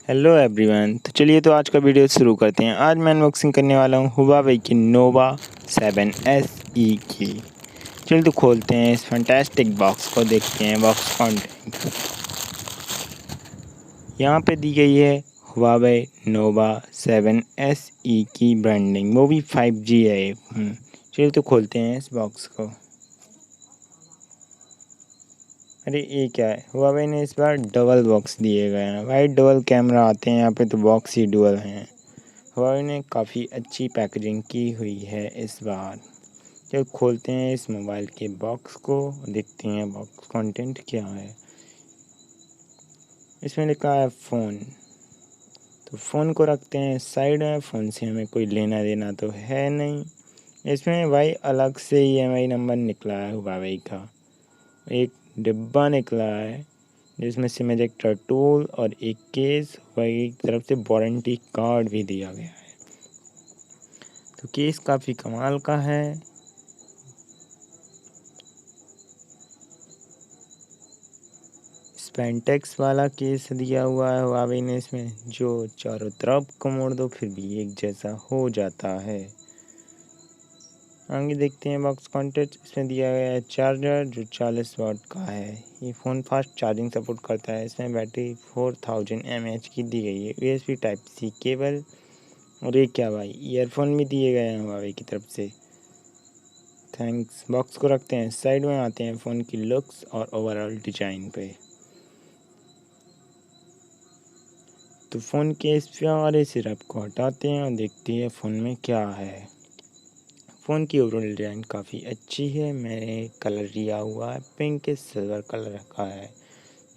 Hello everyone, तो चलिए तो आज का वीडियो शुरू करते हैं। आज मैं अनबॉक्सिंग करने वाला हूँ हुआवे की नोवा 7SE की। चलिए तो खोलते हैं इस फैंटास्टिक बॉक्स को, देखते हैं बॉक्स कंटेंट। यहाँ पे दी गई है हुआवे नोवा 7SE की ब्रांडिंग, वो भी 5G है। चलिए तो खोलते हैं इस बॉक्स को। अरे ये क्या है, हुआवे ने इस बार डबल बॉक्स दिए गए हैं भाई। डबल कैमरा आते हैं यहाँ पे, तो बॉक्स ही डुअल हैं। हुआवे ने काफ़ी अच्छी पैकेजिंग की हुई है इस बार। जब खोलते हैं इस मोबाइल के बॉक्स को, देखते हैं बॉक्स कंटेंट क्या है। इसमें लिखा है फ़ोन, तो फ़ोन को रखते हैं साइड में। फ़ोन से हमें कोई लेना देना तो है नहीं। इसमें भाई अलग से EMI नंबर निकला है हुआवे का। एक डिब्बा निकला है जिसमें सिम इजेक्टर टूल और एक केस, वही तरफ से वारंटी कार्ड भी दिया गया है। तो केस काफ़ी कमाल का है। स्पेंटेक्स वाला केस दिया हुआ है हुआवे ने इसमें, जो चारों तरफ को मोड़ दो फिर भी एक जैसा हो जाता है। आगे देखते हैं बॉक्स कंटेंट। इसमें दिया गया है चार्जर जो 40 वाट का है। ये फ़ोन फास्ट चार्जिंग सपोर्ट करता है। इसमें बैटरी 4000 mAh की दी गई है। USB टाइप C केबल, और ये क्या भाई, ईयरफोन भी दिए गए हैं हुआवे की तरफ से। थैंक्स। बॉक्स को रखते हैं साइड में। आते हैं फ़ोन की लुक्स और ओवरऑल डिज़ाइन पे। तो फ़ोन के इस प्यारे से रैप को हटाते हैं और देखते हैं फ़ोन में क्या है। फ़ोन की ओवरऑल डिज़ाइन काफ़ी अच्छी है। मैंने कलर लिया हुआ है पिंक सिल्वर कलर का है,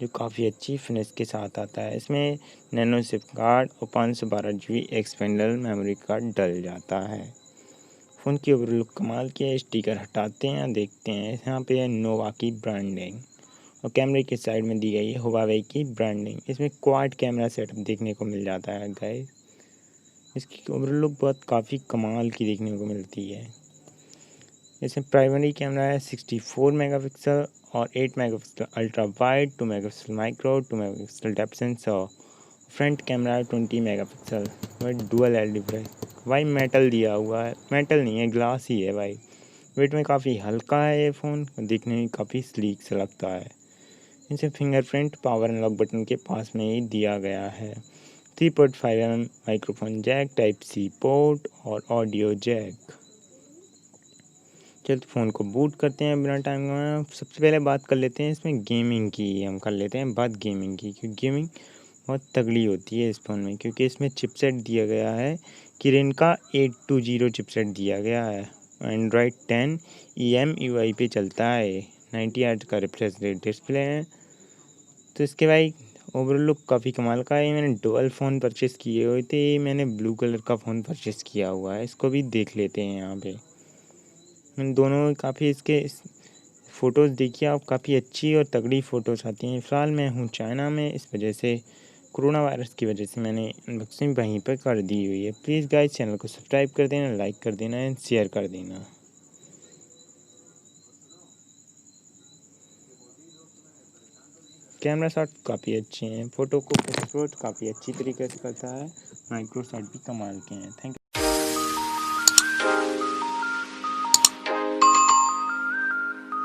जो काफ़ी अच्छी फिनिश के साथ आता है। इसमें नैनो सिम कार्ड और 512 GB एक्सपेंडेबल मेमोरी कार्ड डल जाता है। फ़ोन की ओवरऑल कमाल की है। स्टिकर हटाते हैं, देखते हैं। यहाँ पे है नोवा की ब्रांडिंग, और कैमरे के साइड में दी गई है हुआवे की ब्रांडिंग। इसमें क्वाड कैमरा सेटअप देखने को मिल जाता है गाइस। इसकी ओवरऑल लुक बहुत काफ़ी कमाल की देखने को मिलती है। इसमें प्राइमरी कैमरा है 64 मेगापिक्सल और 8 megapixel ultra wide, 2 megapixel micro, 2 megapixel depth sensor. Front camera है 20 मेगापिक्सल। वही डुअल एलईडी भाई मेटल दिया हुआ है, मेटल नहीं है ग्लास ही है भाई। वेट में काफ़ी हल्का है ये फ़ोन, देखने में काफ़ी स्लीक सा लगता है। इसे फिंगरप्रिंट पावर अनलॉक बटन के पास में ही दिया गया है। 3.5mm microphone jack, type C port और ऑडियो जैक। चल फ़ोन को बूट करते हैं बिना टाइम गवाए। सबसे पहले बात कर लेते हैं इसमें गेमिंग की। हम कर लेते हैं बात गेमिंग की, क्योंकि गेमिंग बहुत तगड़ी होती है इस फ़ोन में। क्योंकि इसमें चिपसेट दिया गया है किरिन का 820 चिपसेट दिया गया है। एंड्रॉयड 10 EMUI पे चलता है। 90 हर्ट्ज का रिफ्रेश रेट डिस्प्ले है। तो इसके भाई ओवरऑल लुक काफ़ी कमाल का है। मैंने डुअल फ़ोन परचेज़ किए हुए थे। मैंने ब्लू कलर का फ़ोन परचेज़ किया हुआ है। इसको भी देख लेते हैं यहाँ पे। इन दोनों काफ़ी इसके फ़ोटोज़ देखिए आप, काफ़ी अच्छी और तगड़ी फ़ोटोज़ आती हैं। फ़िलहाल मैं हूँ चाइना में, इस वजह से कोरोना वायरस की वजह से मैंने अनबॉक्सिंग वहीं पर कर दी हुई है। प्लीज़ गाइस चैनल को सब्सक्राइब कर देना, लाइक कर देना एंड शेयर कर देना। कैमरा शॉट काफ़ी अच्छे हैं, फ़ोटो को एक्सपोर्ट काफ़ी अच्छी तरीके से करता है। माइक्रो शॉट भी कमाल के हैं। Thank you.